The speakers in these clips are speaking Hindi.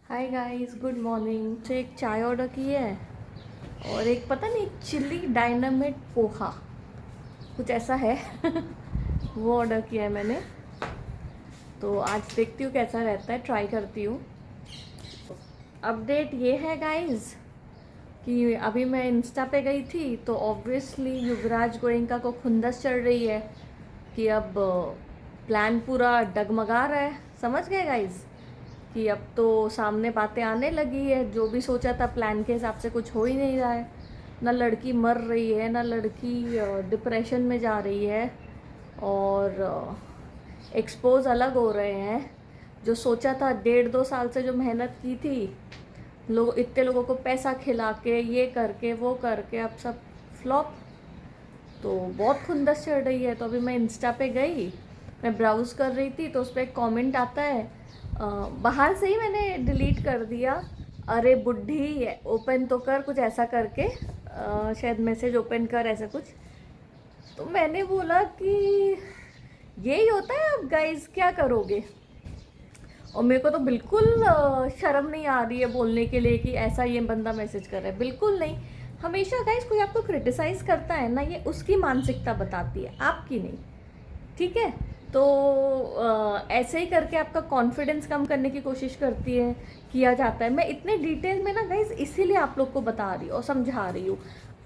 Hi guys, good morning. तो एक चाय ऑर्डर की है और एक पता नहीं चिल्ली डायनामिट पोहा कुछ ऐसा है वो ऑर्डर किया है मैंने। तो आज देखती हूँ कैसा रहता है, ट्राई करती हूँ। अपडेट ये है गाइस कि अभी मैं इंस्टा पे गई थी तो ऑब्वियसली युवराज गोयनका को खुंदस चढ़ रही है कि अब प्लान पूरा डगमगा रहा है। समझ गए गाइस कि अब तो सामने बातें आने लगी है। जो भी सोचा था प्लान के हिसाब से कुछ हो ही नहीं रहा है। ना लड़की मर रही है, ना लड़की डिप्रेशन में जा रही है और एक्सपोज अलग हो रहे हैं। जो सोचा था 1.5-2 साल से जो मेहनत की थी, लोग इतने लोगों को पैसा खिला के ये करके वो करके अब सब फ्लॉप। तो बहुत खुंदस चढ़ रही है। तो अभी मैं इंस्टा पे गई, मैं ब्राउज़ कर रही थी तो उस पर एक कॉमेंट आता है, बाहर से ही मैंने डिलीट कर दिया, अरे बुढ़ी ओपन तो कर, कुछ ऐसा करके शायद मैसेज ओपन कर ऐसा कुछ। तो मैंने बोला कि यही होता है, अब गाइस क्या करोगे। और मेरे को तो बिल्कुल शर्म नहीं आ रही है बोलने के लिए कि ऐसा ये बंदा मैसेज कर रहा है, बिल्कुल नहीं। हमेशा गाइस कोई आपको क्रिटिसाइज़ करता है ना, ये उसकी मानसिकता बताती है, आपकी नहीं। ठीक है। तो ऐसे ही करके आपका कॉन्फिडेंस कम करने की कोशिश करती है, किया जाता है। मैं इतने डिटेल में ना गाइस इसीलिए आप लोग को बता रही हूँ और समझा रही हूँ।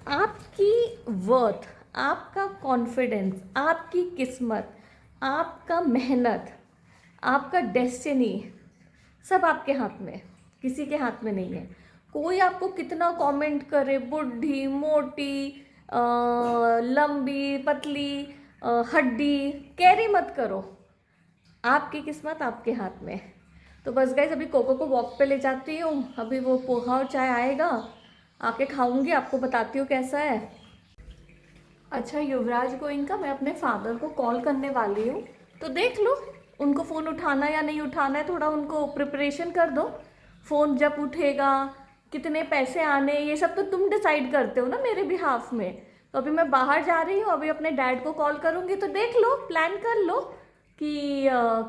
आपकी वर्थ, आपका कॉन्फिडेंस, आपकी किस्मत, आपका मेहनत, आपका डेस्टिनी सब आपके हाथ में, किसी के हाथ में नहीं है। कोई आपको कितना कमेंट करे, बुढ़ी मोटी लंबी पतली हड्डी, कैरी मत करो। आपकी किस्मत आपके हाथ में। तो बस गाइस अभी कोको को वॉक पे ले जाती हूँ। अभी वो पोहा और चाय आएगा, आके खाऊंगी, आपको बताती हूँ कैसा है। अच्छा युवराज गोइंका, मैं अपने फादर को कॉल करने वाली हूँ, तो देख लो उनको फ़ोन उठाना या नहीं उठाना है। थोड़ा उनको प्रिपरेशन कर दो। फ़ोन जब उठेगा, कितने पैसे आने, ये सब तो तुम डिसाइड करते हो ना मेरे बिहाफ में। तो अभी मैं बाहर जा रही हूँ, अभी अपने डैड को कॉल करूँगी। तो देख लो, प्लान कर लो कि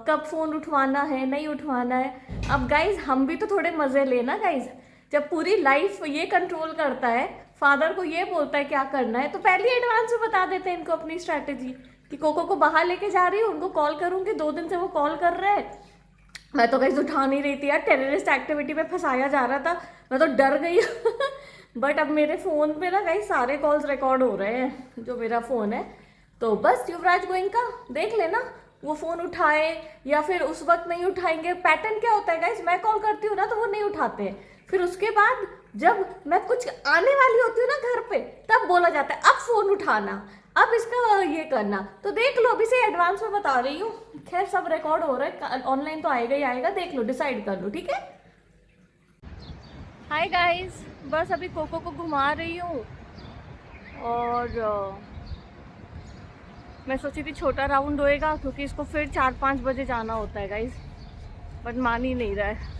कब फ़ोन उठवाना है, नहीं उठवाना है। अब गाइज हम भी तो थोड़े मज़े लेना गाइज। जब पूरी लाइफ ये कंट्रोल करता है, फादर को ये बोलता है क्या करना है, तो पहले ही एडवांस में बता देते हैं इनको अपनी स्ट्रैटेजी कि कोको को बाहर लेके जा रही हूँ, उनको कॉल करूँगी। 2 दिन से वो कॉल कर रहे हैं। मैं तो कहीं उठा नहीं रही थी यार, टेररिस्ट एक्टिविटी में फंसाया जा रहा था, मैं तो डर गई बट अब मेरे फ़ोन पे ना कहीं सारे कॉल्स रिकॉर्ड हो रहे हैं जो मेरा फ़ोन है। तो बस युवराज गोइंका देख लेना, वो फ़ोन उठाए या फिर उस वक्त नहीं उठाएंगे। पैटर्न क्या होता है गाइस, मैं कॉल करती हूँ ना तो वो नहीं उठाते हैं। फिर उसके बाद जब मैं कुछ आने वाली होती हूँ ना घर पे, तब बोला जाता है अब फ़ोन उठाना, अब इसका ये करना। तो देख लो, अभी से एडवांस में बता रही हूँ। खैर सब रिकॉर्ड हो रहा है, ऑनलाइन तो आएगा ही आएगा, देख लो, डिसाइड कर लो, ठीक है। हाय गाइस, बस अभी कोको को घुमा रही हूँ और मैं सोची थी छोटा राउंड होएगा क्योंकि इसको फिर 4-5 बजे जाना होता है गाइस, बट मान ही नहीं रहा है।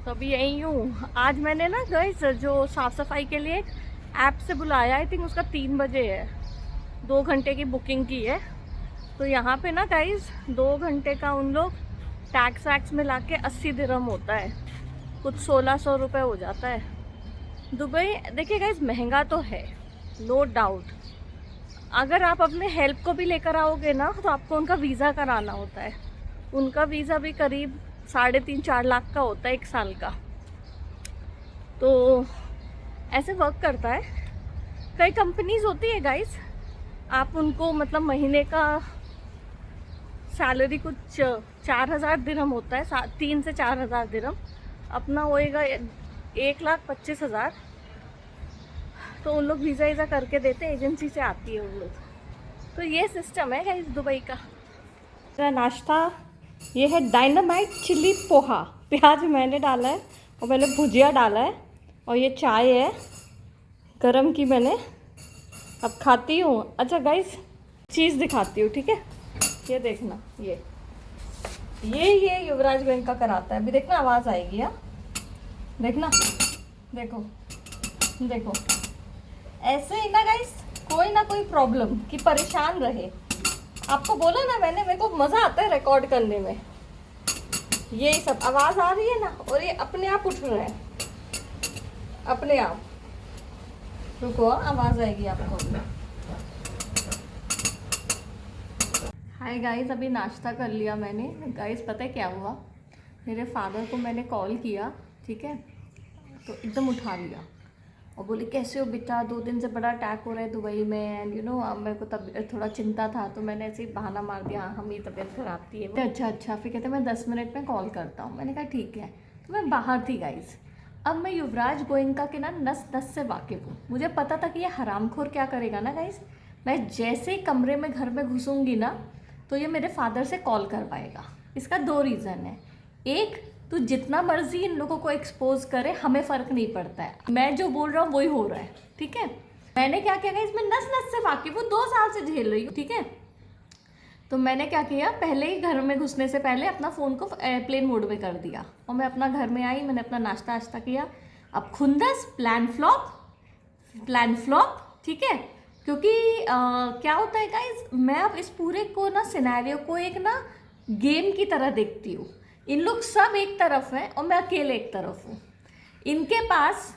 तो अभी यही हूँ। आज मैंने ना गाइस जो साफ़ सफाई के लिए ऐप से बुलाया, आई थिंक उसका 3 बजे है, 2 घंटे की बुकिंग की है। तो यहाँ पे ना गाइस 2 घंटे का उन लोग टैक्स वैक्स मिला के 80 दिरहम होता है, कुछ 1600 रुपये हो जाता है। दुबई देखिए गाइस महंगा तो है, नो डाउट। अगर आप अपने हेल्प को भी लेकर आओगे ना तो आपको उनका वीज़ा कराना होता है। उनका वीज़ा भी करीब 3.5-4 लाख का होता है 1 साल का। तो ऐसे वर्क करता है। कई कंपनीज होती है गाइस, आप उनको मतलब महीने का सैलरी कुछ 4,000 दिरहम होता है, 3 से 4,000 दिरहम अपना होएगा 1,25,000। तो उन लोग वीज़ा वीज़ा करके देते, एजेंसी से आती है उन लोग। तो ये सिस्टम है गाइस दुबई का। मेरा नाश्ता ये है डायनामाइट चिली पोहा, प्याज मैंने डाला है और पहले भुजिया डाला है, और ये चाय है गरम की मैंने, अब खाती हूँ। अच्छा गाइस चीज़ दिखाती हूँ, ठीक है। ये देखना, ये युवराज बैंक का कराता है। अभी देखना आवाज़ आएगी, हाँ देखना, देखो देखो, ऐसे ही ना गाइस कोई ना कोई प्रॉब्लम कि परेशान रहे। आपको बोला ना मैंने, मेरे को मज़ा आता है रिकॉर्ड करने में। ये सब आवाज आ रही है ना, और ये अपने आप उठ रहा है, अपने आप। रुको, आवाज आएगी आपको। हाय गाइस, अभी नाश्ता कर लिया मैंने। गाइस पता है क्या हुआ, मेरे फादर को मैंने कॉल किया, ठीक है, तो एकदम उठा लिया और बोले कैसे हो बेटा, 2 दिन से बड़ा अटैक हो रहा है दुबई में, एंड यू नो मेरे को तब थोड़ा चिंता था, तो मैंने ऐसे ही बहाना मार दिया, हाँ मेरी तबीयत खराब थी। अच्छा अच्छा, फिर कहते मैं 10 मिनट में कॉल करता हूँ। मैंने कहा ठीक है। तो मैं बाहर थी गाइस। अब मैं युवराज गोयनका के ना नस नस से वाकिफ़ हूँ। मुझे पता था कि ये हरामखोर क्या करेगा ना गाइस, मैं जैसे ही कमरे में घर में घुसूँगी ना, तो ये मेरे फादर से कॉल करवाएगा। इसका 2 रीज़न है। एक, तो जितना मर्जी इन लोगों को एक्सपोज करे, हमें फ़र्क नहीं पड़ता है, मैं जो बोल रहा हूँ वही हो रहा है, ठीक है। मैंने क्या किया इसमें नस नस से वाकिफ़ हूँ, 2 साल से झेल रही हूँ, ठीक है। तो मैंने क्या किया, पहले ही घर में घुसने से पहले अपना फ़ोन को एयरप्लेन मोड में कर दिया, और मैं अपना घर में आई, मैंने अपना नाश्ता वाश्ता किया। अब खुंदस, प्लान फ्लॉप, ठीक है। क्योंकि क्या होता है गाइज, मैं अब इस पूरे को ना सिनेरियो को एक ना गेम की तरह देखती हूँ। इन लोग सब एक तरफ हैं और मैं अकेले एक तरफ हूँ। इनके पास,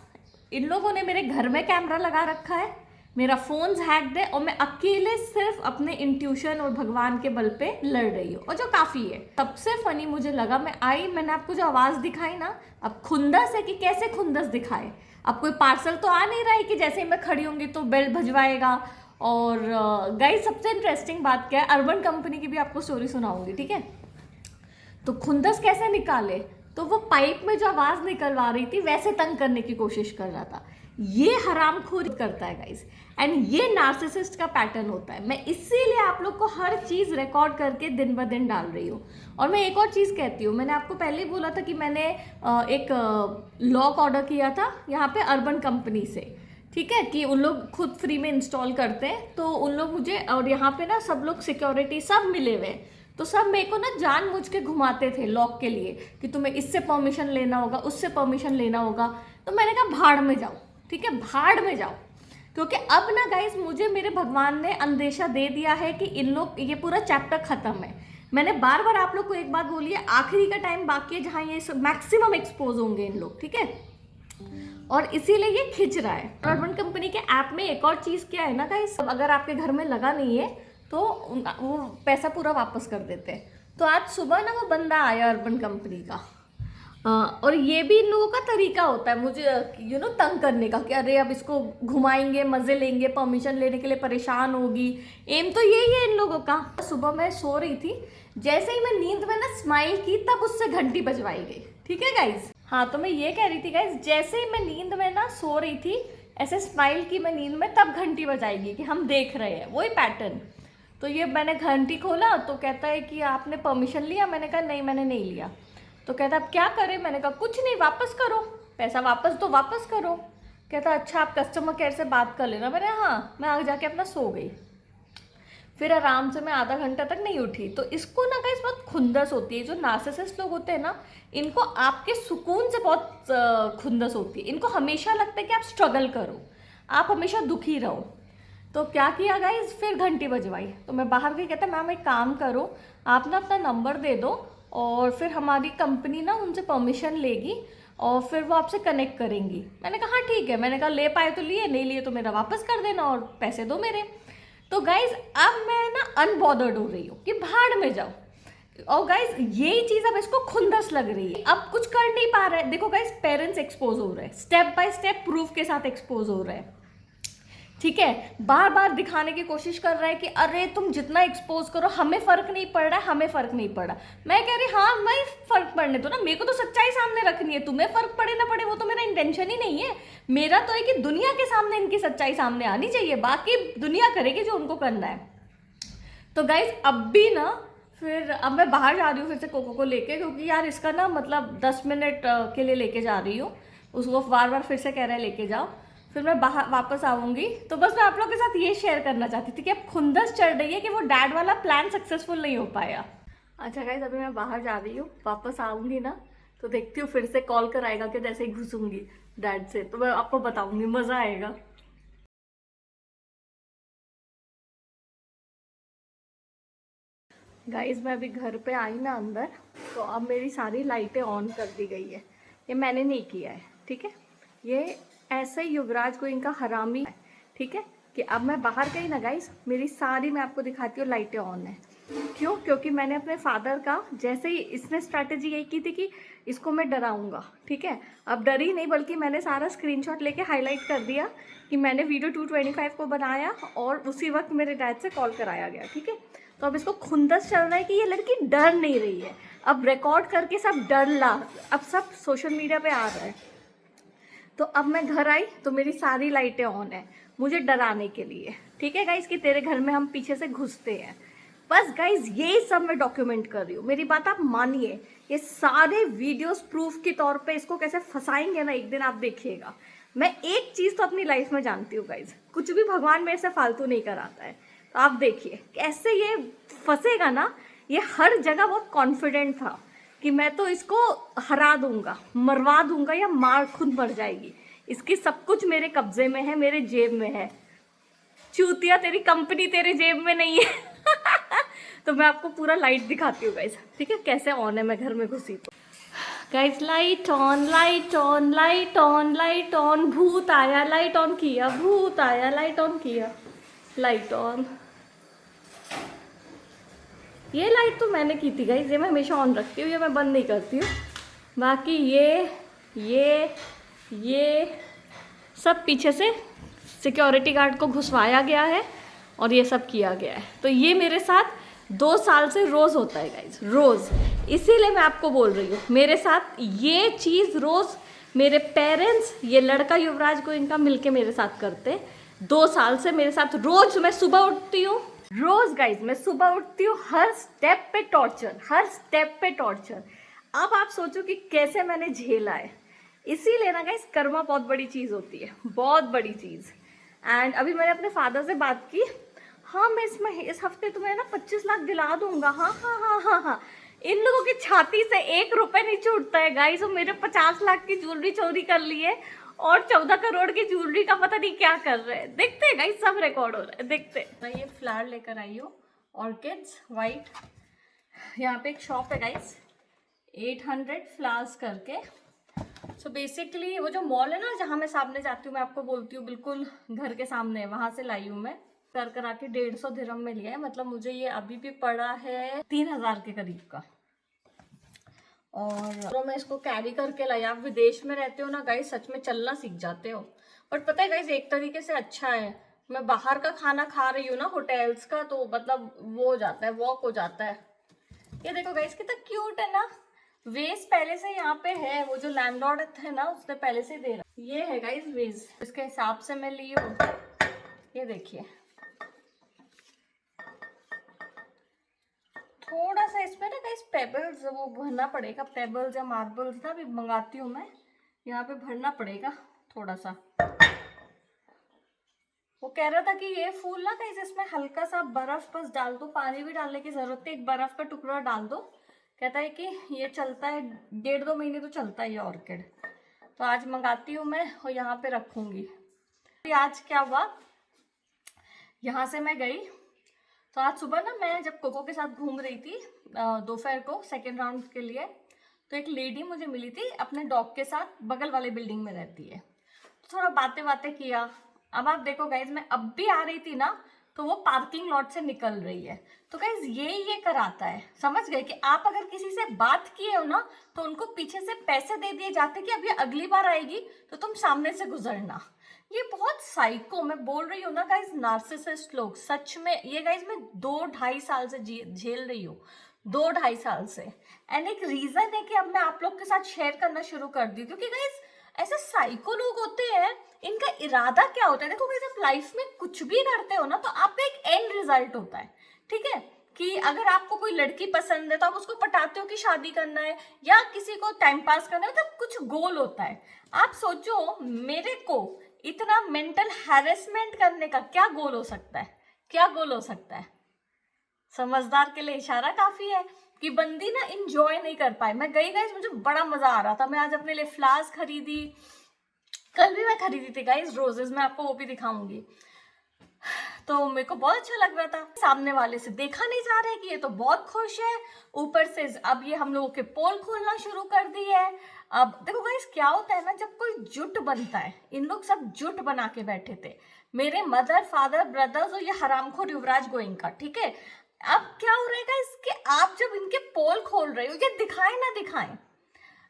इन लोगों ने मेरे घर में कैमरा लगा रखा है, मेरा फोन हैक्ड है, और मैं अकेले सिर्फ अपने इंट्यूशन और भगवान के बल पे लड़ रही हूँ, और जो काफ़ी है। सबसे फनी मुझे लगा, मैं आई, मैंने आपको जो आवाज़ दिखाई ना, अब खुंदस है कि कैसे खुंदस दिखाए। अब कोई पार्सल तो आ नहीं रहा है कि जैसे ही मैं खड़ी होंगी तो बेल भजवाएगा। और गाइस सबसे इंटरेस्टिंग बात क्या है, अर्बन कंपनी की भी आपको स्टोरी सुनाऊंगी, ठीक है। तो खुंदस कैसे निकाले, तो वो पाइप में जो आवाज़ निकलवा रही थी वैसे तंग करने की कोशिश कर रहा था। ये हरामखोरी करता है गाइस, एंड ये नार्सिसिस्ट का पैटर्न होता है। मैं इसीलिए आप लोग को हर चीज़ रिकॉर्ड करके दिन ब दिन डाल रही हूँ। और मैं एक और चीज़ कहती हूँ, मैंने आपको पहले ही बोला था कि मैंने एक लॉक ऑर्डर किया था यहाँ पे अर्बन कंपनी से, ठीक है, कि उन लोग खुद फ्री में इंस्टॉल करते हैं, तो उन लोग मुझे, और यहाँ पे ना सब लोग सिक्योरिटी सब मिले हुए हैं, तो सब मेरे को ना जानबूझ के घुमाते थे लॉक के लिए कि तुम्हें इससे परमिशन लेना होगा, उससे परमिशन लेना होगा। तो मैंने कहा भाड़ में जाओ, ठीक है, भाड़ में जाओ। क्योंकि अब ना गाइस, मुझे मेरे भगवान ने अंदेशा दे दिया है कि इन लोग, ये पूरा चैप्टर खत्म है। मैंने बार बार आप लोग को एक बात बोली है, आखिरी का टाइम बाकी है जहाँ ये मैक्सिमम एक्सपोज होंगे इन लोग, ठीक है। और इसीलिए ये खिंच रहा है। अर्बन कंपनी के ऐप में एक और चीज़ क्या है ना गाइस, अगर आपके घर में लगा नहीं है तो वो पैसा पूरा वापस कर देते हैं। तो आज सुबह ना वो बंदा आया अर्बन कंपनी का, और ये भी इन लोगों का तरीका होता है मुझे तंग करने का, कि अरे अब इसको घुमाएंगे, मज़े लेंगे, परमिशन लेने के लिए परेशान होगी। एम तो यही है इन लोगों का। सुबह मैं सो रही थी, जैसे ही मैं नींद में ना स्माइल की, तब उससे घंटी बजवाई गई, ठीक है गाइज। हाँ, तो मैं ये कह रही थी गाइज, जैसे ही मैं नींद में ना सो रही थी, ऐसे स्माइल की मैं नींद में, तब घंटी बजाएगी कि हम देख रहे हैं, वही पैटर्न। तो ये मैंने घंटी खोला तो कहता है कि आपने परमिशन लिया। मैंने कहा नहीं, मैंने नहीं लिया। तो कहता अब क्या करें। मैंने कहा कुछ नहीं, वापस करो पैसा, वापस तो वापस करो। कहता अच्छा आप कस्टमर केयर से बात कर लेना। मैंने हाँ, मैं आगे जाके अपना सो गई। फिर आराम से मैं आधा घंटा तक नहीं उठी। तो इसको ना गाइस बहुत खुंदस होती है। जो नार्सिसिस्ट लोग होते हैं ना, इनको आपके सुकून से बहुत खुंदस होती है। इनको हमेशा लगता है कि आप स्ट्रगल करो, आप हमेशा दुखी रहो। तो क्या किया गाइस, फिर घंटी बजवाई। तो मैं बाहर गई, कहता मैम एक काम करो, आप ना अपना नंबर दे दो, और फिर हमारी कंपनी ना उनसे परमिशन लेगी, और फिर वो आपसे कनेक्ट करेंगी। मैंने कहा हाँ ठीक है। मैंने कहा ले पाए तो लिए, नहीं लिए तो मेरा वापस कर देना और पैसे दो मेरे। तो गाइज अब मैं ना अनबॉदर्ड हो रही हूँ कि भाड़ में जाओ। और गाइज यही चीज़ अब इसको खुंदस लग रही है, अब कुछ कर नहीं पा रहा है। देखो गाइज, पेरेंट्स एक्सपोज हो रहे हैं, स्टेप बाय स्टेप प्रूफ के साथ एक्सपोज हो रहे हैं, ठीक है। बार बार दिखाने की कोशिश कर रहा है कि अरे तुम जितना एक्सपोज करो, हमें फर्क नहीं पड़ रहा है, हमें फर्क नहीं पड़ रहा। मैं कह रही हाँ, मैं फर्क पड़ने दो ना, मेरे को तो सच्चाई सामने रखनी है। तुम्हें फर्क पड़े ना पड़े वो तो मेरा इंटेंशन ही नहीं है। मेरा तो है कि दुनिया के सामने इनकी सच्चाई सामने आनी चाहिए, बाकी दुनिया करेगी जो उनको करना है। तो गाइज अब भी ना, फिर अब मैं बाहर जा रही हूँ फिर से कोको को लेके, क्योंकि यार इसका ना मतलब 10 मिनट के लिए लेके जा रही हूँ उसको, बार बार फिर से कह रहा है लेके जाओ। फिर मैं बाहर वापस आऊँगी। तो बस मैं आप लोगों के साथ ये शेयर करना चाहती थी कि अब खुंदस चढ़ रही है कि वो डैड वाला प्लान सक्सेसफुल नहीं हो पाया। अच्छा गाइज, अभी मैं बाहर जा रही हूँ, वापस आऊँगी ना तो देखती हूँ फिर से कॉल कर आएगा कि जैसे ही घुसूँगी डैड से, तो मैं आपको बताऊँगी, मज़ा आएगा। गाइज मैं अभी घर पे आई ना अंदर, तो अब मेरी सारी लाइटें ऑन कर दी गई है, ये मैंने नहीं किया है, ठीक है। ये ऐसे ही युवराज गोइंका हरामी है, ठीक है, कि अब मैं बाहर गई ना गाइस, मेरी सारी, मैं आपको दिखाती हूँ, लाइटें ऑन है। क्यों? क्योंकि मैंने अपने फादर का, जैसे ही इसने स्ट्रैटेजी यही की थी कि इसको मैं डराऊंगा, ठीक है। अब डरी नहीं, बल्कि मैंने सारा स्क्रीनशॉट लेके हाईलाइट कर दिया कि मैंने वीडियो 225 को बनाया और उसी वक्त मेरे डैड से कॉल कराया गया, ठीक है। तो अब इसको खुंदस चल रहा है कि ये लड़की डर नहीं रही है। अब रिकॉर्ड करके सब डर ला, अब सब सोशल मीडिया पे आ रहा है। तो अब मैं घर आई तो मेरी सारी लाइटें ऑन है, मुझे डराने के लिए, ठीक है गाइज, कि तेरे घर में हम पीछे से घुसते हैं। बस गाइज ये सब मैं डॉक्यूमेंट कर रही हूँ, मेरी बात आप मानिए। ये सारे वीडियोस प्रूफ के तौर पे इसको कैसे फंसाएंगे ना, एक दिन आप देखिएगा। मैं एक चीज़ तो अपनी लाइफ में जानती हूँ गाइज, कुछ भी भगवान मेरे से फालतू नहीं कराता है। तो आप देखिए कैसे ये फंसेगा ना। ये हर जगह बहुत कॉन्फिडेंट था कि मैं तो इसको हरा दूंगा, मरवा दूंगा, या मार खुद मर जाएगी। इसकी सब कुछ मेरे कब्जे में है, मेरे जेब में है। चूतिया, तेरी कंपनी तेरे जेब में नहीं है। तो मैं आपको पूरा लाइट दिखाती हूँ गाइस, ठीक है, कैसे ऑन है। मैं घर में घुसी तो guys, light on, light on, light on, light on. भूत आया, लाइट ऑन किया, भूत आया, लाइट ऑन किया, लाइट ऑन। ये लाइट तो मैंने की थी गाइस, ये मैं हमेशा ऑन रखती हूँ, ये मैं बंद नहीं करती हूँ। बाकी ये सब पीछे से सिक्योरिटी गार्ड को घुसवाया गया है और ये सब किया गया है। तो ये मेरे साथ 2 साल से रोज़ होता है गाइज, रोज़। इसीलिए मैं आपको बोल रही हूँ, मेरे साथ ये चीज़ रोज़ मेरे पेरेंट्स, ये लड़का युवराज गोइंका मिलके मेरे साथ करते। 2 साल से मेरे साथ रोज़ मैं सुबह उठती हूँ, रोज़ गाइज मैं सुबह उठती हूँ, हर स्टेप पे टॉर्चर, हर स्टेप पे टॉर्चर। अब आप सोचो कि कैसे मैंने झेला है। इसीलिए ना गाइज, कर्मा बहुत बड़ी चीज़ होती है, बहुत बड़ी चीज़। एंड अभी मैंने अपने फादर से बात की, हाँ मैं इस हफ्ते तुम्हें ना 25 लाख दिला दूंगा। हाँ हाँ हाँ हाँ हाँ। इन लोगों की छाती से 1 रुपए नहीं छूटता है गाइस। वो मेरे 50 लाख की ज्वेलरी चोरी कर ली है और 14 करोड़ की ज्वेलरी का पता नहीं क्या कर रहे हैं। देखते हैं गाइस, सब रिकॉर्ड हो रहा है, देखते। मैं ये फ्लावर लेकर आई हूँ, ऑर्किड्स वाइट। यहाँ पे एक शॉप है गाइस, 800 फ्लावर्स करके। सो बेसिकली वो जो मॉल है ना जहाँ मैं सामने जाती हूँ, मैं आपको बोलती हूँ बिल्कुल घर के सामने, वहाँ से लाई हूँ मैं। कर आके 150 दिरहम में लिया है, मतलब मुझे ये अभी भी पड़ा है 3000 के करीब का। और तो मैं इसको कैरी करके लाई। आप विदेश में रहते हो ना गाइस, सच में चलना सीख जाते हो। बट पता है गाइस, एक तरीके से अच्छा है। मैं बाहर का खाना खा रही हूँ ना होटल्स का, तो मतलब वो हो जाता है, वॉक हो जाता है। ये देखो गाइस कितना क्यूट है ना। वेज पहले से यहाँ पे है, वो जो लैंडलॉर्ड है ना उसने पहले से दे रहा। ये है गाइस वेज, इसके हिसाब से मैं ली हूँ। ये देखिए, थोड़ा सा इसमें ना गाइस पेबल्स वो भरना पड़ेगा, पेबल्स या मार्बल्स ना भी मंगाती हूँ मैं, यहाँ पे भरना पड़ेगा थोड़ा सा। वो कह रहा था कि ये फूल ना गाइस, इसमें हल्का सा बर्फ बस डाल दो, पानी भी डालने की जरूरत है, एक बर्फ का टुकड़ा डाल दो। कहता है कि ये चलता है 1.5-2 महीने तो चलता है ये ऑर्किड। तो आज मंगाती हूँ मैं और यहाँ पे रखूंगी। आज क्या हुआ, यहाँ से मैं गई तो आज सुबह ना मैं जब कोको के साथ घूम रही थी दोपहर को सेकेंड राउंड के लिए, तो एक लेडी मुझे मिली थी अपने डॉग के साथ, बगल वाले बिल्डिंग में रहती है। तो थोड़ा बातें किया। अब आप देखो गाइज, मैं अब भी आ रही थी ना तो वो पार्किंग लॉट से निकल रही है। तो गाइज ये कराता है, समझ गए कि आप अगर किसी से बात किए हो ना तो उनको पीछे से पैसे दे दिए जाते कि अब ये अगली बार आएगी तो तुम सामने से गुजरना। ये बहुत साइको, मैं बोल रही हूँ ना गाइज, नार्सिसिस्ट लोग सच में। ये गाइज मैं 2-2.5 साल से झेल रही हूँ, 2-2.5 साल से। एंड एक रीजन है कि अब मैं आप लोग के साथ शेयर करना शुरू कर दी, क्योंकि गाइज ऐसे साइको लोग होते हैं, इनका इरादा क्या होता है। देखो गाइज, आप लाइफ में कुछ भी करते हो ना तो आपका एक एंड रिजल्ट होता है, ठीक है। कि अगर आपको कोई लड़की पसंद है तो आप उसको पटाते हो कि शादी करना है या किसी को टाइम पास करना है, तो कुछ गोल होता है। आप सोचो मेरे को इतना मेंटल हैरेसमेंट करने का क्या गोल हो सकता है, क्या गोल हो सकता है। समझदार के लिए इशारा काफी है कि बंदी ना इंजॉय नहीं कर पाए। मैं गई गाइस, मुझे बड़ा मजा आ रहा था। मैं आज अपने लिए फ्लावर्स खरीदी, कल भी मैं खरीदी थी गाइस रोजेस, मैं आपको वो भी दिखाऊंगी। तो मेरे को बहुत अच्छा लग रहा था। सामने वाले से देखा नहीं जा रहा है कि ये तो बहुत खुश है, ऊपर से अब ये हम लोगों के पोल खोलना शुरू कर दी है। अब देखो गाइस क्या होता है ना, जब कोई जुट बनता है, इन लोग सब जुट बना के बैठे थे, मेरे मदर फादर ब्रदर्स और ये हरामखोर युवराज गोइंका, ठीक है। अब क्या हो रहेगा इसके, आप जब इनके पोल खोल रहे हो, ये दिखाएं ना दिखाएं,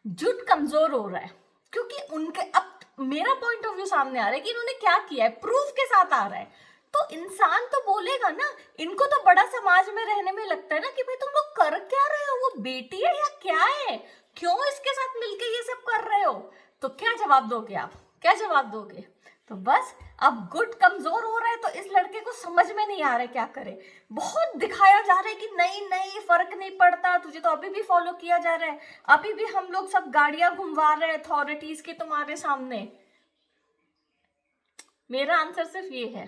जुट कमजोर हो रहा है, क्योंकि उनके अब मेरा पॉइंट ऑफ व्यू सामने आ रहा है कि इन्होंने क्या किया है, प्रूफ के साथ आ रहा है। तो इंसान तो बोलेगा ना, इनको तो बड़ा समाज में रहने में लगता है ना कि भाई तुम लोग कर क्या रहे हो, वो बेटी है या क्या है, क्यों इसके साथ मिलके ये सब कर रहे हो। तो क्या जवाब दोगे आप, क्या जवाब दोगे। तो बस अब गुट कमजोर हो रहा है, तो इस लड़के को समझ में नहीं आ रहा है क्या करे। बहुत दिखाया जा रहा है कि नहीं नहीं फर्क नहीं पड़ता, तुझे तो अभी भी फॉलो किया जा रहा है, अभी भी हम लोग सब गाड़ियां घुमवा रहे हैं अथॉरिटीज के तुम्हारे सामने। मेरा आंसर सिर्फ ये है,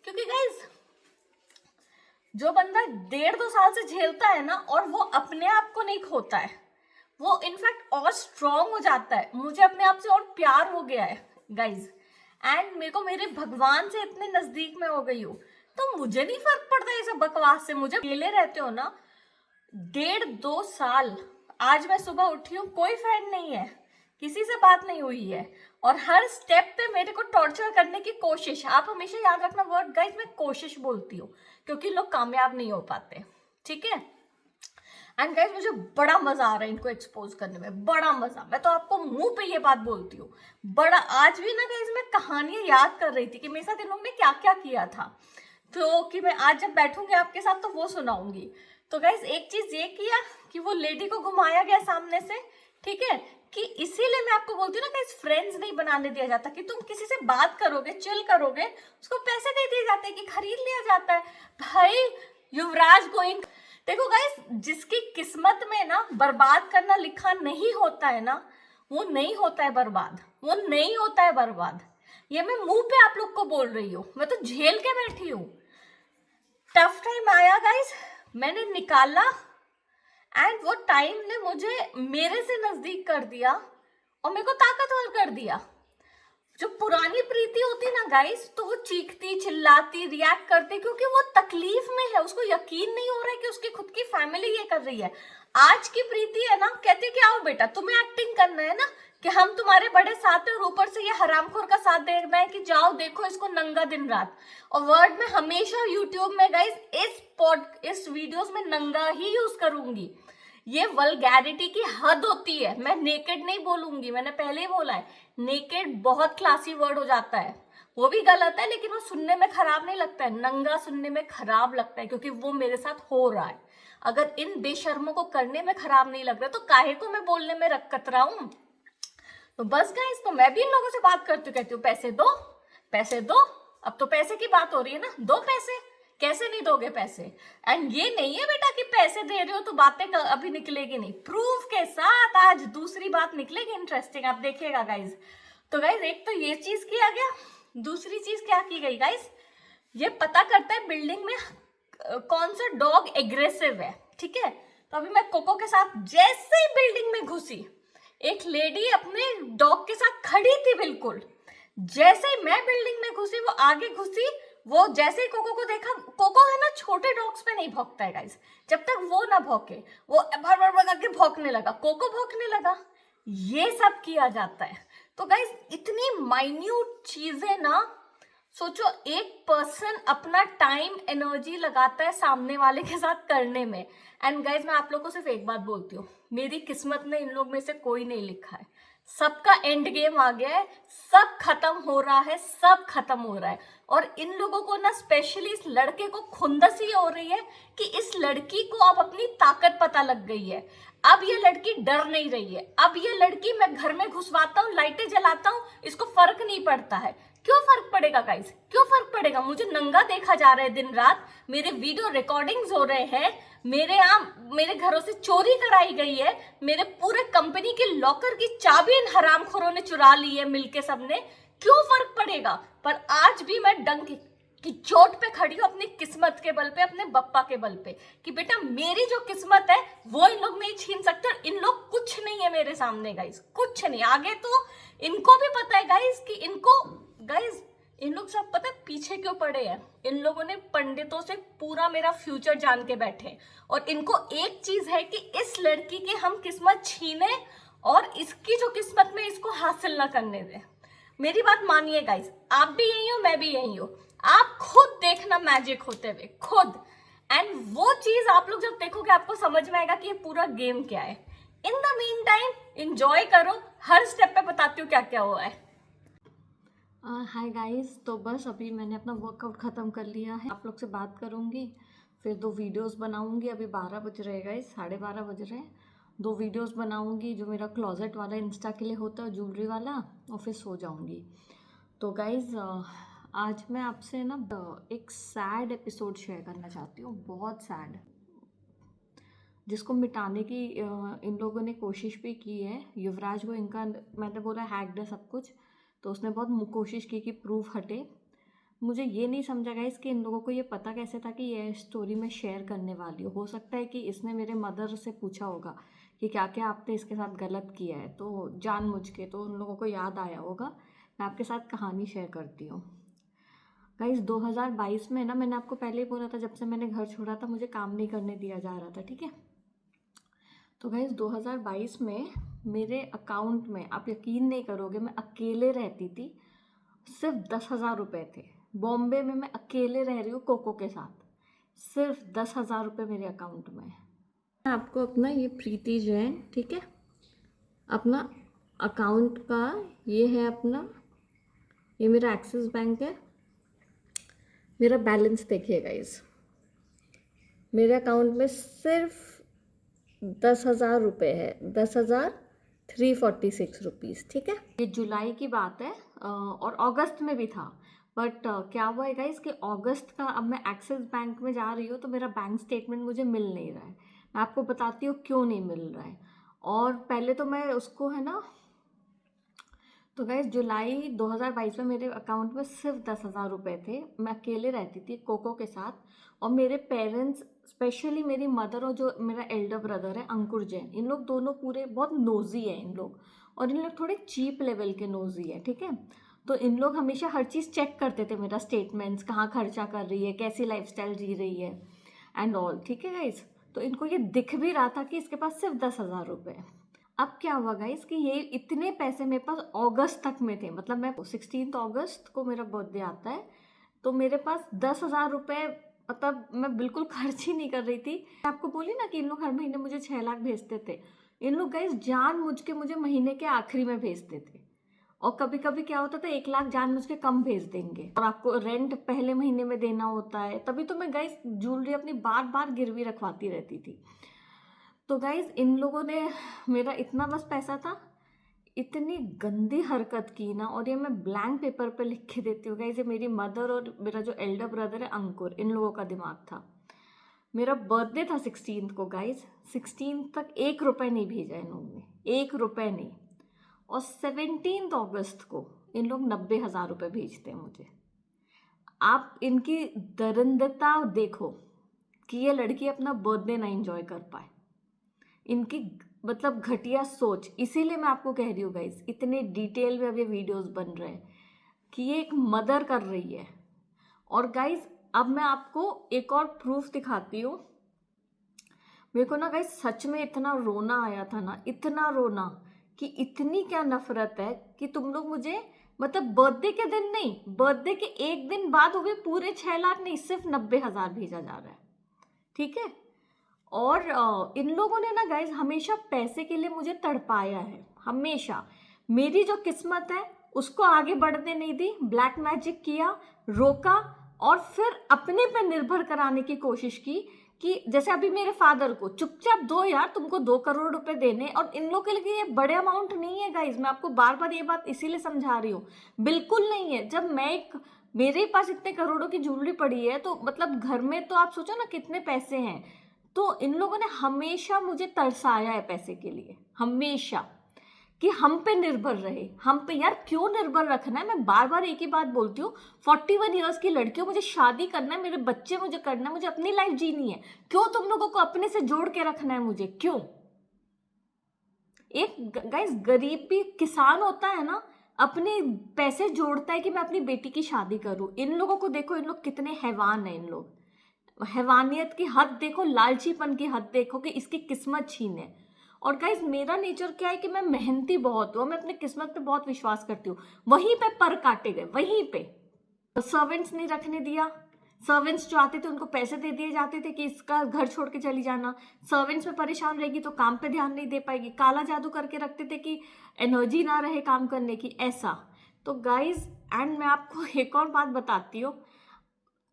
क्योंकि गाइज जो बंदा 1.5-2 साल से झेलता है ना, और वो अपने आप को नहीं खोता है, वो इनफैक्ट और स्ट्रांग हो जाता है। मुझे अपने आप से और प्यार हो गया है गाइज, एंड मेरे को मेरे भगवान से इतने नजदीक में हो गई हूँ, तो मुझे नहीं फर्क पड़ता ये सब बकवास से। मुझे अकेले रहते हो ना 1.5-2 साल, आज मैं सुबह उठी हूँ, कोई फ्रेंड नहीं है, किसी से बात नहीं हुई है, और हर स्टेप पे मेरे को टॉर्चर करने की कोशिश। आप हमेशा याद रखना वर्ड गाइज, मैं कोशिश बोलती हूँ, क्योंकि लोग कामयाब नहीं हो पाते, ठीक है। एंड गाइज मुझे बड़ा मजा आ रहा है इनको एक्सपोज करने में, बड़ा मजा। मैं तो आपको मुंह पे ये बात बोलती हूँ, बड़ा। आज भी ना गाइज मैं कहानियां याद कर रही थी कि मेरे साथ इन लोगों ने क्या क्या किया था, तो कि मैं आज जब बैठूंगी आपके साथ तो वो सुनाऊंगी। तो गाइज एक चीज ये किया कि वो लेडी को घुमाया गया सामने से, ठीक है, कि इसीलिए मैं आपको बोलती हूँ ना गाइज, फ्रेंड्स नहीं बनाने दिया जाता। कि तुम किसी से बात करोगे, चिल करोगे, उसको पैसे दे दिए जाते हैं कि खरीद लिया जाता है। भाई युवराज गोइंका, देखो गाइस, जिसकी किस्मत में ना बर्बाद करना लिखा नहीं होता है ना, वो नहीं होता है बर्बाद, वो नहीं होता है बर्बाद। ये मैं मुंह पे आप लोग को बोल रही हूँ, मैं तो झेल के बैठी हूँ। टफ टाइम आया गाइस, मैंने निकाला, एंड वो टाइम ने मुझे मेरे से नजदीक कर दिया और मेरे को ताकतवर कर दिया। जो पुरानी प्रीति होती ना गाइस, तो वो चीखती चिल्लाती रिएक्ट करती, क्योंकि वो तकलीफ में है, उसको यकीन नहीं हो रहा है कि उसकी खुद की फैमिली ये कर रही है। आज की प्रीति है ना, कहते कि आओ बेटा तुम्हें एक्टिंग करना है ना, कि हम तुम्हारे बड़े साथ है, और ऊपर से ये हरामखोर का साथ देखना है कि जाओ देखो इसको नंगा दिन रात। और वर्ड में हमेशा यूट्यूब में गाइस इस वीडियोस में नंगा ही यूज करूंगी। ये वल्गैरिटी की हद होती है, मैं नेकेड नहीं बोलूंगी, मैंने पहले ही बोला है, नेकेड बहुत क्लासी वर्ड हो जाता है, वो भी गलत है, लेकिन वो सुनने में खराब नहीं लगता है। नंगा सुनने में खराब लगता है, क्योंकि वो मेरे साथ हो रहा है। अगर इन बेशर्मों को करने में खराब नहीं लग रहा तो काहे को मैं बोलने में कतरा हूं। तो बस गाइस, तो मैं भी इन लोगों से बात करती हूँ, कहती हूँ पैसे दो, पैसे दो। अब तो पैसे की बात हो रही है ना, दो पैसे, कैसे नहीं दोगे पैसे। एंड ये नहीं है बेटा कि पैसे दे रहे हो तो बातें अभी निकलेगी नहीं, प्रूफ के साथ आज दूसरी बात निकलेगी इंटरेस्टिंग, आप देखिएगा गाइज। तो गाइज एक तो ये चीज किया गया, दूसरी चीज क्या की गई गाइज, ये पता करता है बिल्डिंग में कौन सा डॉग एग्रेसिव है, ठीक है। तो अभी मैं कोको के साथ जैसे ही बिल्डिंग में घुसी, एक लेडी अपने डॉग के साथ खड़ी थी बिल्कुल, जैसे ही मैं बिल्डिंग में घुसी वो आगे घुसी, वो जैसे ही कोको को देखा, कोको है ना छोटे डॉग्स पे नहीं भौंकता है गाइस, जब तक वो ना भौंके वो भर भर भर करके भौंकने लगा, कोको भौंकने लगा, ये सब किया जाता है। तो गाइस इतनी माइन्यूट चीजें ना, सोचो एक पर्सन अपना टाइम एनर्जी लगाता है सामने वाले के साथ करने में। एंड गाइज मैं आप लोगों को सिर्फ एक बात बोलती हूँ, मेरी किस्मत में इन लोग में से कोई नहीं लिखा है, सबका एंड गेम आ गया है, सब खत्म हो रहा है, सब खत्म हो रहा है। और इन लोगों को ना स्पेशली इस लड़के को खुंदसी हो रही है कि इस लड़की को अब अपनी ताकत पता लग गई है, अब ये लड़की डर नहीं रही है, अब ये लड़की मैं घर में घुसवाता हूँ, लाइटें जलाता हूँ, इसको फर्क नहीं पड़ता है। क्यों फर्क पड़ेगा गाइस, क्यों फर्क पड़ेगा, मुझे नंगा देखा जा रहा है दिन रात, मेरे वीडियो रिकॉर्डिंग्स हो रहे हैं, मेरे घरों से चोरी कराई गई है, मेरे पूरे कंपनी के लॉकर की चाबी इन हरामखोरों ने चुरा ली है मिलके सबने, क्यों फर्क पड़ेगा। पर आज भी मैं डंक की चोट पे खड़ी हूँ, अपनी किस्मत के बल पे, अपने बप्पा के बल पे, कि बेटा मेरी जो किस्मत है वो इन लोग नहीं छीन सकते, और इन लोग कुछ नहीं है मेरे सामने गाइस, कुछ नहीं। आगे तो इनको भी पता है गाइस कि इनको गाइस इन लोग सब पता है पीछे क्यों पड़े हैं? इन लोगों ने पंडितों से पूरा मेरा फ्यूचर जान के बैठे, और इनको एक चीज है कि इस लड़की की हम किस्मत छीने और इसकी जो किस्मत में इसको हासिल ना करने दें। मेरी बात मानिए गाइस, आप भी यही हो, मैं भी यही हूँ। आप खुद देखना मैजिक होते हुए, खुद। एंड वो चीज आप लोग जब देखोगे आपको समझ में आएगा कि ये पूरा गेम क्या है। In the mean time enjoy करो, हर स्टेप पे बताती हूँ क्या क्या हुआ है। हाय गाइस, तो बस अभी मैंने अपना वर्कआउट ख़त्म कर लिया है। आप लोग से बात करूँगी, फिर 2 वीडियोस बनाऊँगी। अभी 12 बज रहे हैं गाइस, 12:30 बज रहे हैं। 2 वीडियोस बनाऊँगी जो मेरा क्लोजेट वाला इंस्टा के लिए होता है, ज्वेलरी वाला, और फिर सो जाऊँगी। तो गाइस आज मैं आपसे ना एक सैड एपिसोड शेयर करना चाहती हूँ, बहुत सैड, जिसको मिटाने की इन लोगों ने कोशिश भी की है। युवराज को इनका, मैंने बोला हैक्ड है सब कुछ, तो उसने बहुत कोशिश की कि प्रूफ हटे। मुझे ये नहीं समझा गाइस कि इन लोगों को ये पता कैसे था कि ये स्टोरी मैं शेयर करने वाली हूँ। हो सकता है कि इसने मेरे मदर से पूछा होगा कि क्या क्या आपने इसके साथ गलत किया है, तो जानबूझ के, तो उन लोगों को याद आया होगा। मैं आपके साथ कहानी शेयर करती हूँ गाइस। 2022 में ना, मैंने आपको पहले ही बोला था, जब से मैंने घर छोड़ा था मुझे काम नहीं करने दिया जा रहा था, ठीक है। तो गाइस 2022 में मेरे अकाउंट में, आप यकीन नहीं करोगे, मैं अकेले रहती थी, सिर्फ 10,000 रुपये थे। बॉम्बे में मैं अकेले रह रही हूँ कोको के साथ, सिर्फ 10,000 रुपये मेरे अकाउंट में। मैं आपको अपना ये प्रीति जैन, ठीक है, अपना अकाउंट का ये है अपना, ये मेरा एक्सिस बैंक है। मेरा बैलेंस देखिए गाइस, मेरे अकाउंट में सिर्फ 10,000 रुपये है, 10,346 रुपीज़, ठीक है। ये जुलाई की बात है, और अगस्त में भी था। बट क्या हुआ है गाइस कि अगस्त का, अब मैं एक्सिस बैंक में जा रही हूँ तो मेरा बैंक स्टेटमेंट मुझे मिल नहीं रहा है। मैं आपको बताती हूँ क्यों नहीं मिल रहा है। और पहले तो मैं उसको, है ना, तो गाइस जुलाई 2022 में मेरे अकाउंट में सिर्फ 10,000 रुपये थे। मैं अकेले रहती थी कोको के साथ, और मेरे पेरेंट्स, स्पेशली मेरी मदर और जो मेरा एल्डर ब्रदर है अंकुर जैन, इन लोग दोनों पूरे बहुत नोजी है इन लोग, और इन लोग थोड़े चीप लेवल के नोजी है, ठीक है। तो इन लोग हमेशा हर चीज़ चेक करते थे, मेरा स्टेटमेंट्स, कहाँ खर्चा कर रही है, कैसी लाइफस्टाइल जी रही है एंड ऑल, ठीक है गाइस। तो इनको ये दिख भी रहा था कि इसके पास सिर्फ 10,000 रुपये। अब क्या हुआ गाइस कि ये इतने पैसे मेरे पास अगस्त तक में थे, मतलब मैं 16 अगस्त को मेरा बर्थडे आता है, तो मेरे पास 10,000 रुपये, मतलब मैं बिल्कुल खर्च ही नहीं कर रही थी। मैं आपको बोली ना कि इन लोग हर महीने मुझे 6 लाख भेजते थे। इन लोग गाइस जानबूझ के मुझे महीने के आखिरी में भेजते थे, और कभी कभी क्या होता था 1 लाख जानबूझ के कम भेज देंगे, और आपको रेंट पहले महीने में देना होता है। तभी तो मैं गाइस ज्वेलरी अपनी बार बार गिरवी रखवाती रहती थी। तो गाइज इन लोगों ने, मेरा इतना बस पैसा था, इतनी गंदी हरकत की ना, और ये मैं ब्लैंक पेपर पे लिख के देती हूँ गाइज। ये मेरी मदर और मेरा जो एल्डर ब्रदर है अंकुर, इन लोगों का दिमाग था। मेरा बर्थडे था 16 को गाइज, 16 तक 1 रुपये नहीं भेजा इन लोगों ने, 1 रुपये नहीं। और 17 अगस्त को इन लोग 90,000 रुपये भेजते हैं मुझे। आप इनकी दरिंदता देखो कि ये लड़की अपना बर्थडे ना एंजॉय कर पाए, इनकी मतलब घटिया सोच। इसीलिए मैं आपको कह रही हूँ गाइस, इतने डिटेल में अब ये वीडियोस बन रहे हैं कि ये एक मदर कर रही है। और गाइस अब मैं आपको एक और प्रूफ दिखाती हूँ। मेरे को ना गाइस सच में इतना रोना आया था ना, इतना रोना, कि इतनी क्या नफरत है कि तुम लोग मुझे, मतलब बर्थडे के दिन नहीं, बर्थडे के 1 दिन बाद हुए पूरे 6 लाख नहीं, सिर्फ 90,000 भेजा जा रहा है, ठीक है। और इन लोगों ने ना गाइज हमेशा पैसे के लिए मुझे तड़पाया है, हमेशा। मेरी जो किस्मत है उसको आगे बढ़ने नहीं दी, ब्लैक मैजिक किया, रोका, और फिर अपने पे निर्भर कराने की कोशिश की कि जैसे अभी मेरे फादर को चुपचाप दो यार, तुमको 2 करोड़ रुपए देने। और इन लोगों के लिए ये बड़े अमाउंट नहीं है गाइज, मैं आपको बार बार ये बात इसीलिए समझा रही हूँ, बिल्कुल नहीं है। जब मैं मेरे पास इतने करोड़ों की ज्वेलरी पड़ी है, तो मतलब घर में तो आप सोचो ना कितने पैसे हैं। तो इन लोगों ने हमेशा मुझे तरसाया है पैसे के लिए, हमेशा, कि हम पे निर्भर रहे, हम पे। यार क्यों निर्भर रखना है? मैं बार बार एक ही बात बोलती हूँ, 41 ईयर्स की लड़की हूँ, मुझे शादी करना है, मेरे बच्चे मुझे करना है, मुझे अपनी लाइफ जीनी है। क्यों तुम लोगों को अपने से जोड़ के रखना है मुझे? क्यों? एक गाइस गरीब भी किसान होता है ना, अपने पैसे जोड़ता है कि मैं अपनी बेटी की शादी करूं। इन लोगों को देखो, इन लोग कितने हैवान हैं। इन लोग हैवानियत की हद देखो, लालचीपन की हद देखो कि इसकी किस्मत छीने। और गाइज मेरा नेचर क्या है कि मैं मेहनती बहुत हूँ, मैं अपने किस्मत पे बहुत विश्वास करती हूँ। वहीं पे पर काटे गए, वहीं पे सर्वेंट्स नहीं रखने दिया। सर्वेंट्स जो आते थे उनको पैसे दे दिए जाते थे कि इसका घर छोड़ के चली जाना। सर्वेंट्स में परेशान रहेगी तो काम पे ध्यान नहीं दे पाएगी। काला जादू करके रखते थे कि एनर्जी ना रहे काम करने की, ऐसा। तो गाइज एंड मैं आपको एक और बात बताती हूँ,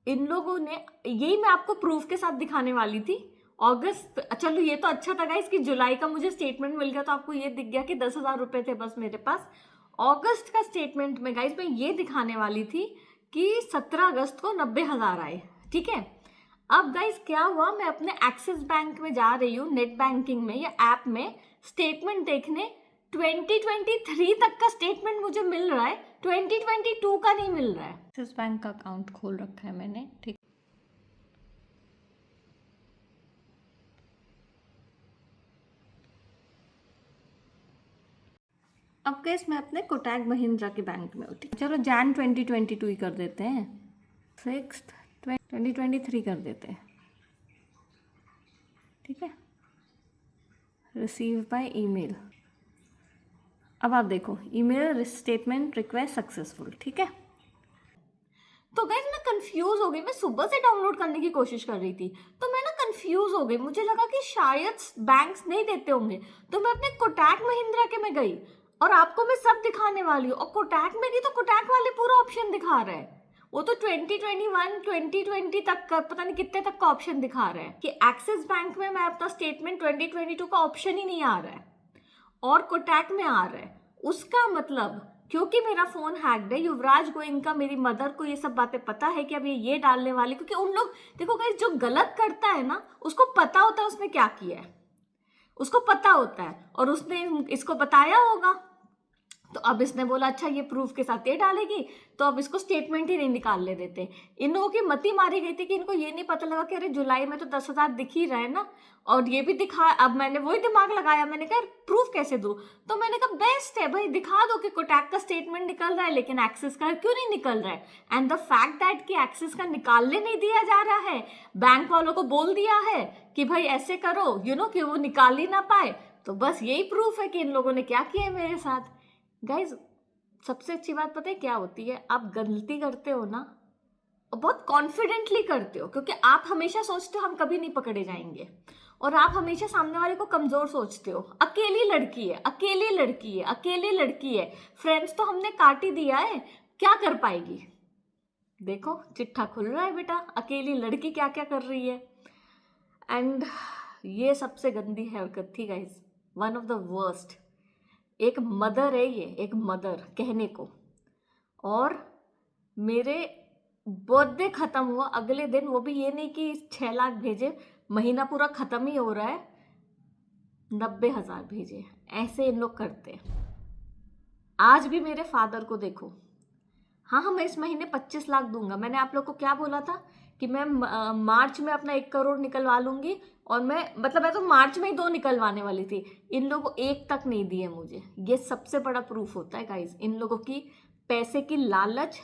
इन लोगों ने, यही मैं आपको प्रूफ के साथ दिखाने वाली थी। अगस्त, चलो ये तो अच्छा था गाइज कि जुलाई का मुझे स्टेटमेंट मिल गया, तो आपको ये दिख गया कि 10,000 रुपए थे बस मेरे पास। अगस्त का स्टेटमेंट में गाइज मैं ये दिखाने वाली थी कि 17 अगस्त को 90,000 आए। ठीक है, अब गाइज क्या हुआ, मैं अपने एक्सिस बैंक में जा रही हूँ, नेट बैंकिंग में या ऐप में स्टेटमेंट देखने। 2023 तक का स्टेटमेंट मुझे मिल रहा है, 2022 का नहीं मिल रहा है। एक्सिस बैंक का अकाउंट खोल रखा है मैंने, ठीक। अब गाइस मैं अपने कोटक महिंद्रा के बैंक में होती, चलो जैन 2022 ही कर देते हैं, 6 2023 कर देते हैं, ठीक है। रिसीव बाय ईमेल, अब आप देखो ईमेल स्टेटमेंट रिक्वेस्ट सक्सेसफुल, ठीक है। तो गाइस मैं कंफ्यूज हो गई, मैं सुबह से डाउनलोड करने की कोशिश कर रही थी, तो मैं ना कंफ्यूज हो गई, मुझे लगा कि शायद बैंक्स नहीं देते होंगे। तो मैं अपने कोटक महिंद्रा के में गई और आपको मैं सब दिखाने वाली हूँ। और कोटक में गई तो कोटक वाले पूरा ऑप्शन दिखा रहे हैं, वो तो 2021 2020 तक का, पता नहीं कितने तक का ऑप्शन दिखा रहे हैं कि एक्सिस बैंक में मैं अपना स्टेटमेंट 2022 का ऑप्शन ही नहीं आ रहा है और कोटक में आ रहा है। उसका मतलब क्योंकि मेरा फोन हैक्ड है, युवराज गोयनका, मेरी मदर को ये सब बातें पता है कि अब ये डालने वाली, क्योंकि उन लोग देखो गाइस, जो गलत करता है ना उसको पता होता है उसने क्या किया है, उसको पता होता है और उसने इसको बताया होगा। तो अब इसने बोला अच्छा ये प्रूफ के साथ ये डालेगी, तो अब इसको स्टेटमेंट ही नहीं निकालने देते। इन लोगों की मती मारी गई थी कि इनको ये नहीं पता लगा कि अरे जुलाई में तो 10,000 दिख ही रहा है ना, और ये भी दिखा। अब मैंने वही दिमाग लगाया, मैंने कहा प्रूफ कैसे दूं, तो मैंने कहा बेस्ट है भाई, दिखा दो कि कोटक का स्टेटमेंट निकल रहा है लेकिन एक्सिस का क्यों नहीं निकल रहा है। एंड द फैक्ट दैट कि एक्सिस का निकालने नहीं दिया जा रहा है, बैंक वालों को बोल दिया है कि भाई ऐसे करो कि वो निकाल ही ना पाए, तो बस यही प्रूफ है कि इन लोगों ने क्या किया है मेरे साथ। गाइज सबसे अच्छी बात पता है क्या होती है, आप गलती करते हो ना और बहुत कॉन्फिडेंटली करते हो, क्योंकि आप हमेशा सोचते हो हम कभी नहीं पकड़े जाएंगे, और आप हमेशा सामने वाले को कमजोर सोचते हो। अकेली लड़की है, अकेली लड़की है, अकेली लड़की है, फ्रेंड्स तो हमने काट ही दिया है, क्या कर पाएगी। देखो चिट्ठा खुल रहा है बेटा, अकेली लड़की क्या क्या कर रही है। एंड ये सबसे गंदी हरकत थी guys, one of the worst. एक मदर है ये, एक मदर कहने को, और मेरे बर्थडे खत्म हुआ अगले दिन, वो भी ये नहीं कि 6 लाख भेजे, महीना पूरा खत्म ही हो रहा है, 90,000 भेजे। ऐसे इन लोग करते। आज भी मेरे फादर को देखो, हाँ मैं इस महीने 25 लाख दूंगा, मैंने आप लोग को क्या बोला था कि मैं मार्च में अपना 1 करोड़ निकलवा लूंगी, और मैं तो मार्च में ही 2 निकलवाने वाली थी। इन लोगों 1 तक नहीं दिए मुझे। ये सबसे बड़ा प्रूफ होता है गाइज, इन लोगों की पैसे की लालच।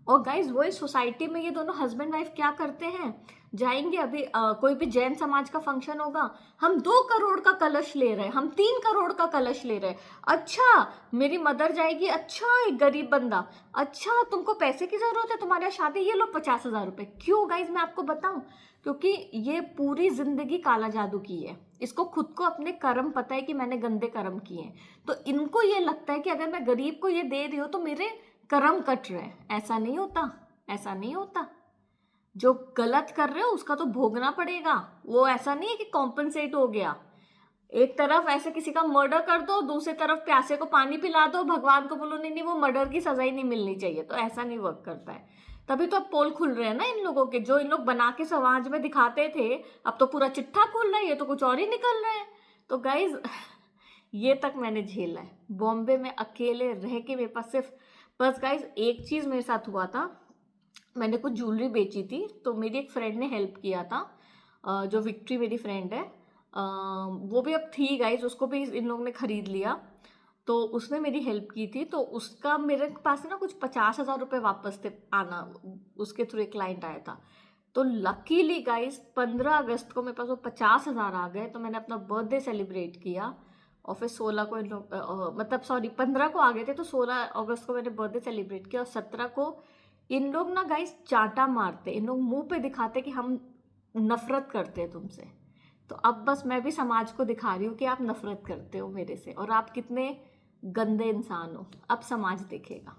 और गाइज वही सोसाइटी में ये दोनों हस्बैंड वाइफ क्या करते हैं, जाएंगे अभी कोई भी जैन समाज का फंक्शन होगा, हम 2 करोड़ का कलश ले रहे हैं, हम 3 करोड़ का कलश ले रहे हैं। अच्छा मेरी मदर जाएगी, अच्छा एक गरीब बंदा, अच्छा तुमको पैसे की जरूरत है, तुम्हारे यहाँ शादी, ये लो 50,000 रुपए। क्यों गाइज मैं आपको बताऊं, क्योंकि ये पूरी जिंदगी काला जादू की है। इसको खुद को अपने कर्म पता है कि मैंने गंदे कर्म किए हैं, तो इनको ये लगता है कि अगर मैं गरीब को ये दे रही हूँ तो मेरे कर्म कट रहे हैं। ऐसा नहीं होता, ऐसा नहीं होता। जो गलत कर रहे हो उसका तो भोगना पड़ेगा। वो ऐसा नहीं है कि कॉम्पनसेट हो गया, एक तरफ ऐसे किसी का मर्डर कर दो, दूसरी तरफ प्यासे को पानी पिला दो, भगवान को बोलो नहीं नहीं वो मर्डर की सजा ही नहीं मिलनी चाहिए, तो ऐसा नहीं वर्क करता है। तभी तो अब पोल खुल रहे हैं ना इन लोगों के, जो इन लोग बना के समाज में दिखाते थे, अब तो पूरा चिट्ठा खुल रहा है, ये तो कुछ और ही निकल रहे हैं। तो गाइज ये तक मैंने झेला है, बॉम्बे में अकेले रह के। मेरे पास सिर्फ बस गाइज एक चीज मेरे साथ हुआ था, मैंने कुछ ज्वेलरी बेची थी, तो मेरी एक फ्रेंड ने हेल्प किया था, जो विक्ट्री मेरी फ्रेंड है, वो भी अब थी गाइज, उसको भी इन लोगों ने खरीद लिया। तो उसने मेरी हेल्प की थी, तो उसका मेरे पास ना कुछ 50,000 रुपये वापस थे आना, उसके थ्रू एक क्लाइंट आया था। तो लकीली गाइस 15 अगस्त को मेरे पास वो 50,000 आ गए, तो मैंने अपना बर्थडे सेलिब्रेट किया। और फिर 16 को इन लोग मतलब सॉरी 15 को आ गए थे, तो 16 अगस्त को मैंने बर्थडे सेलिब्रेट किया। और 17 को इन लोग ना गाइस चांटा मारते, इन लोग मुंह पे दिखाते कि हम नफरत करते हैं तुमसे। तो अब बस मैं भी समाज को दिखा रही हूँ कि आप नफरत करते हो मेरे से और आप कितने गंदे इंसान हो, अब समाज देखेगा।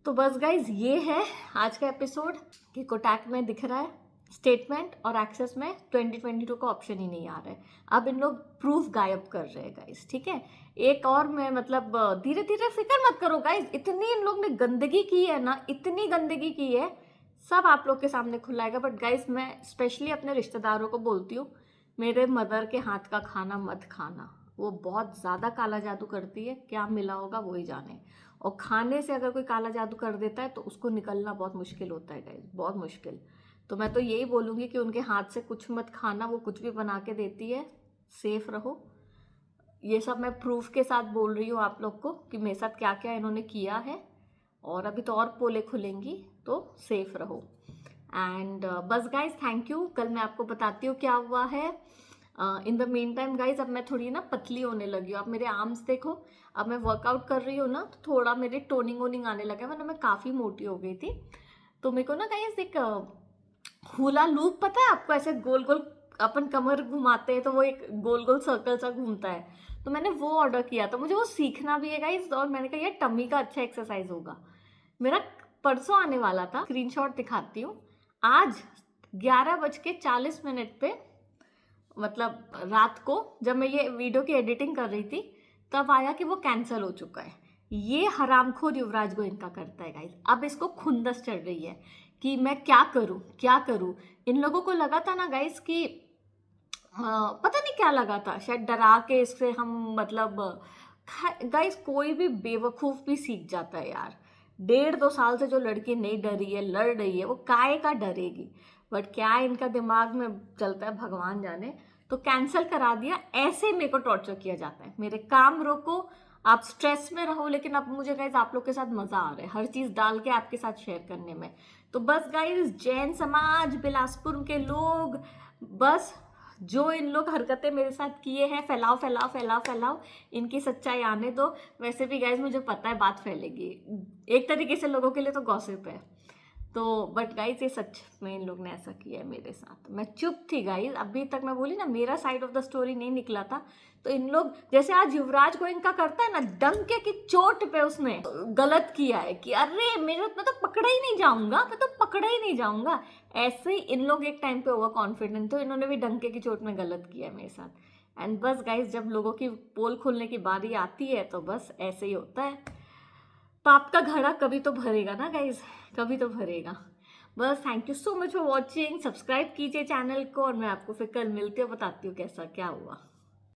तो बस गाइज ये है आज का एपिसोड कि कोटैक में दिख रहा है स्टेटमेंट और एक्सेस में 2022 का ऑप्शन ही नहीं आ रहा है। अब इन लोग प्रूफ गायब कर रहे हैं गाइज, ठीक है। एक और मैं मतलब धीरे धीरे फिक्र मत करो गाइज, इतनी इन लोग ने गंदगी की है ना, इतनी गंदगी की है, सब आप लोग के सामने खुलाएगा। बट गाइज मैं स्पेशली अपने रिश्तेदारों को बोलती हूँ, मेरे मदर के हाथ का खाना मत खाना, वो बहुत ज़्यादा काला जादू करती है, क्या मिला होगा वही जाने। और खाने से अगर कोई काला जादू कर देता है तो उसको निकलना बहुत मुश्किल होता है गाइस, बहुत मुश्किल। तो मैं तो यही बोलूँगी कि उनके हाथ से कुछ मत खाना, वो कुछ भी बना के देती है, सेफ रहो। ये सब मैं प्रूफ के साथ बोल रही हूँ आप लोग को कि मेरे साथ क्या क्या इन्होंने किया है, और अभी तो और पोले खुलेंगी, तो सेफ रहो। एंड बस गाइज थैंक यू। कल मैं आपको बताती हूँ क्या हुआ है। In the mean time guys अब मैं थोड़ी ना पतली होने लगी हूँ। अब मेरे आर्म्स देखो, अब मैं वर्कआउट कर रही हूँ ना, तो थोड़ा मेरी टोनिंग वोनिंग आने लगा, वरना मैं काफ़ी मोटी हो गई थी। तो मेरे को ना गाइज एक हुला लूप पता है आपको, ऐसे गोल गोल अपन कमर घुमाते हैं तो वो एक गोल गोल सर्कल सा घूमता है, तो मैंने वो ऑर्डर किया था। मुझे वो सीखना भी है गाइज, और मैंने कहा यार टमी का अच्छा एक्सरसाइज होगा। मेरा परसों आने वाला था, स्क्रीनशॉट दिखाती हूँ। आज 11:40 पे, मतलब रात को जब मैं ये वीडियो की एडिटिंग कर रही थी, तब आया कि वो कैंसिल हो चुका है। ये हरामखोर युवराज गोयनका करता है गाइस। अब इसको खुंदस चढ़ रही है कि मैं क्या करूं क्या करूं। इन लोगों को लगा था ना गाइस कि पता नहीं क्या लगा था, शायद डरा के इससे हम मतलब गाइस कोई भी बेवकूफ भी सीख जाता है यार। 1.5-2 साल से जो लड़की नहीं डरी है, लड़ रही है, वो काहे का डरेगी। बट क्या इनका दिमाग में चलता है भगवान जाने। तो कैंसिल करा दिया। ऐसे मेरे को टॉर्चर किया जाता है, मेरे काम रोको, आप स्ट्रेस में रहो। लेकिन अब मुझे गाइज आप लोग के साथ मजा आ रहा है हर चीज डाल के आपके साथ शेयर करने में। तो बस गाइज जैन समाज बिलासपुर के लोग, बस जो इन लोग हरकतें मेरे साथ किए हैं, फैलाओ फैलाओ फैलाओ फैलाओ, इनकी सच्चाई आने दो। वैसे भी गाइज मुझे पता है बात फैलेगी, एक तरीके से लोगों के लिए तो गॉसिप है। तो बट गाइज ये सच में इन लोग ने ऐसा किया है मेरे साथ। मैं चुप थी गाइज, अभी तक मैं बोली ना मेरा साइड ऑफ द स्टोरी नहीं निकला था। तो इन लोग जैसे आज युवराज गोयनका करता है ना, डंके की चोट पे उसने गलत किया है कि अरे मैं तो पकड़ा ही नहीं जाऊंगा, मैं तो पकड़ा ही नहीं जाऊंगा। ऐसे ही इन लोग एक टाइम पे ओवर कॉन्फिडेंट, तो इन्होंने भी डंके की चोट में गलत किया है मेरे साथ। एंड बस गाइज जब लोगों की पोल खोलने की बारी आती है तो बस ऐसे ही होता है। पाप का घड़ा कभी तो भरेगा ना गाइज, कभी तो भरेगा। बस thank you so much for watching, subscribe कीजिए चैनल को, और मैं आपको फिर कल मिलती हूँ, बताती हूँ कैसा क्या हुआ।